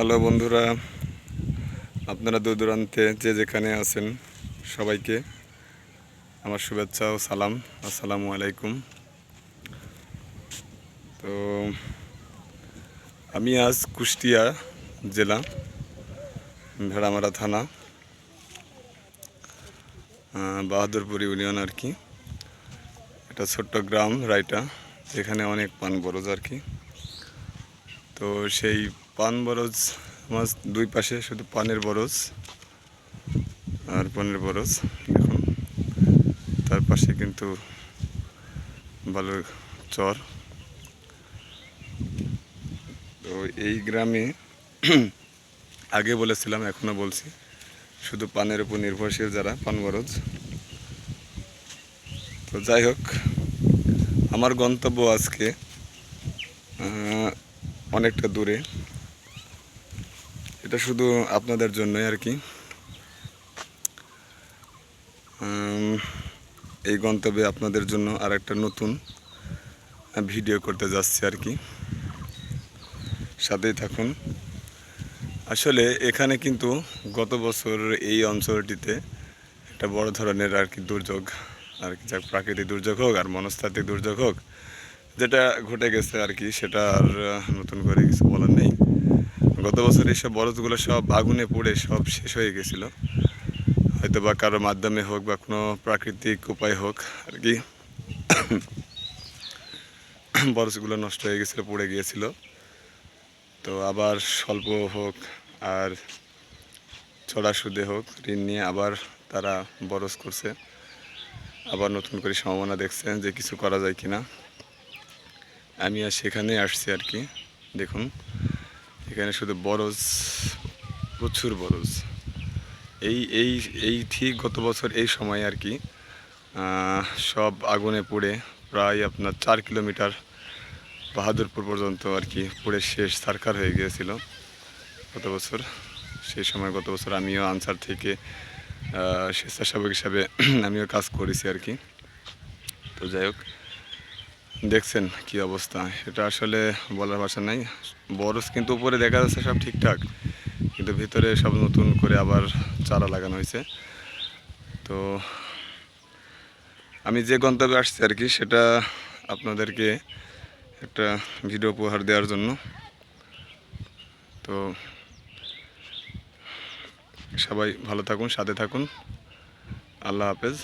Hello বন্ধুরা, আপনারা দূর দূরান্তে যে যেখানে আছেন সবাইকে আমার শুভেচ্ছা ও সালাম। আসসালামু আলাইকুম। তো আমি আজ কুষ্টিয়া জেলা ভেড়ামারা থানা বাহাদুরপুর ইউনিয়ন আর কি। এটা ছোট্ট গ্রাম রায়টা, যেখানে অনেক পান বরজ আর কি। তো সেই পান বরজ আমার দুই পাশে শুধু পানের বরজ আর পানের বরজ। দেখুন তার পাশে কিন্তু বালুর চর। তো এই গ্রামে আগে বলেছিলাম, এখনও বলছি, শুধু পানের উপর নির্ভরশীল যারা পান বরজ। তো যাই হোক, আমার গন্তব্য আজকে অনেকটা দূরে। এটা শুধু আপনাদের জন্যই আর কি। এই গন্তব্যে আপনাদের জন্য আর একটা নতুন ভিডিও করতে যাচ্ছি আর কি। সাথেই থাকুন। আসলে এখানে কিন্তু গত বছর এই অঞ্চলটিতে একটা বড় ধরনের আর কি দুর্যোগ, আর কি, যা প্রাকৃতিক দুর্যোগ হোক আর মনস্তাত্ত্বিক দুর্যোগ হোক, যেটা ঘটে গেছে আর কি, সেটা আর নতুন করে কিছু বলার নেই। গত বছর এইসব বরজগুলো সব আগুনে পুড়ে সব শেষ হয়ে গেছিলো, হয়তো বা কারোর মাধ্যমে হোক বা কোনো প্রাকৃতিক উপায় হোক আর কি। বরজগুলো নষ্ট হয়ে গেছিলো, পুড়ে গিয়েছিল। তো আবার স্বল্প হোক আর চড়া সুদে হোক ঋণ নিয়ে আবার তারা বরজ করছে, আবার নতুন করে সম্ভাবনা দেখছেন যে কিছু করা যায় কিনা। আমি আর সেখানে আসছি আর কি। দেখুন এখানে শুধু বরজ, প্রচুর বরজ। এই এই এই ঠিক গত বছর এই সময় আর কি সব আগুনে পুড়ে প্রায় আপনার 4 কিলোমিটার বাহাদুরপুর পর্যন্ত আর কি পুড়ে শেষ সারখার হয়ে গিয়েছিল গত বছর। সেই সময় গত বছর আমিও আনসার থেকে স্বেচ্ছাসেবক হিসাবে আমিও কাজ করেছি আর কি। তো যাই হোক, দেখছেন কি অবস্থা, এটা আসলে বলার ভাষা নাই। বরজ কিন্তু উপরে দেখা যাচ্ছে সব ঠিকঠাক, কিন্তু ভিতরে সব নতুন করে আবার চারা লাগানো হয়েছে। তো আমি যে গন্তব্যে আসছি আর কি, সেটা আপনাদেরকে একটা ভিডিও উপহার দেওয়ার জন্য। তো সবাই ভালো থাকুন, সাথে থাকুন। আল্লাহ হাফেজ।